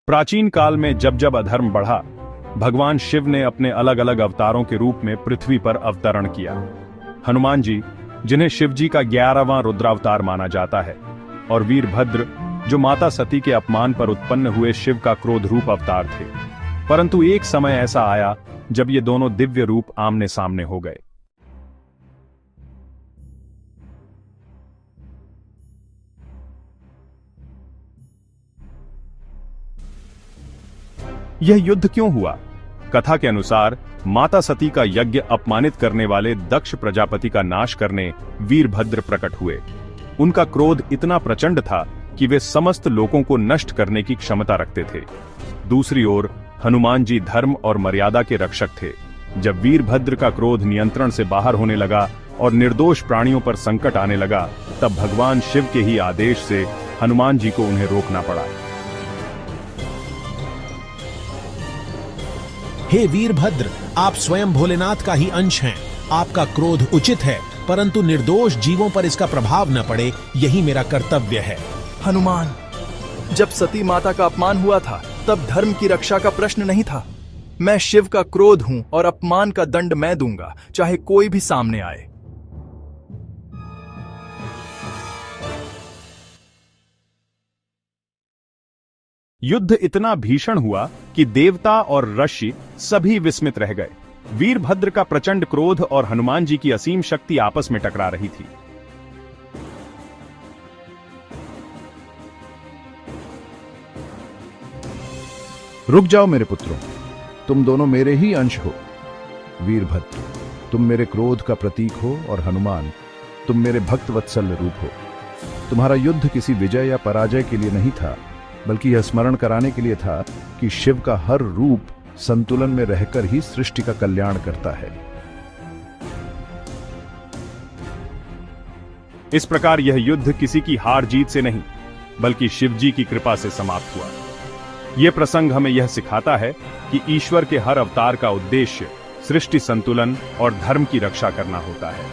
प्राचीन काल में जब जब अधर्म बढ़ा, भगवान शिव ने अपने अलग अलग अवतारों के रूप में पृथ्वी पर अवतरण किया। हनुमान जी, जिन्हें शिव जी का 11वां रुद्रावतार माना जाता है, और वीरभद्र, जो माता सती के अपमान पर उत्पन्न हुए शिव का क्रोध रूप अवतार थे। परंतु एक समय ऐसा आया जब ये दोनों दिव्य रूप आमने सामने हो गए। यह युद्ध क्यों हुआ? कथा के अनुसार माता सती का यज्ञ अपमानित करने वाले दक्ष प्रजापति का नाश करने वीरभद्र प्रकट हुए। उनका क्रोध इतना प्रचंड था कि वे समस्त लोगों को नष्ट करने की क्षमता रखते थे। दूसरी ओर हनुमान जी धर्म और मर्यादा के रक्षक थे। जब वीरभद्र का क्रोध नियंत्रण से बाहर होने लगा और निर्दोष प्राणियों पर संकट आने लगा, तब भगवान शिव के ही आदेश से हनुमान जी को उन्हें रोकना पड़ा। हे वीरभद्र, आप स्वयं भोलेनाथ का ही अंश हैं। आपका क्रोध उचित है, परंतु निर्दोष जीवों पर इसका प्रभाव न पड़े, यही मेरा कर्तव्य है। हनुमान, जब सती माता का अपमान हुआ था, तब धर्म की रक्षा का प्रश्न नहीं था। मैं शिव का क्रोध हूं और अपमान का दंड मैं दूंगा, चाहे कोई भी सामने आए। युद्ध इतना भीषण हुआ कि देवता और ऋषि सभी विस्मित रह गए। वीरभद्र का प्रचंड क्रोध और हनुमान जी की असीम शक्ति आपस में टकरा रही थी। रुक जाओ मेरे पुत्रों, तुम दोनों मेरे ही अंश हो। वीरभद्र, तुम मेरे क्रोध का प्रतीक हो, और हनुमान, तुम मेरे भक्त वत्सल रूप हो। तुम्हारा युद्ध किसी विजय या पराजय के लिए नहीं था, बल्कि यह स्मरण कराने के लिए था कि शिव का हर रूप संतुलन में रहकर ही सृष्टि का कल्याण करता है। इस प्रकार यह युद्ध किसी की हार जीत से नहीं, बल्कि शिव जी की कृपा से समाप्त हुआ। यह प्रसंग हमें यह सिखाता है कि ईश्वर के हर अवतार का उद्देश्य सृष्टि संतुलन और धर्म की रक्षा करना होता है।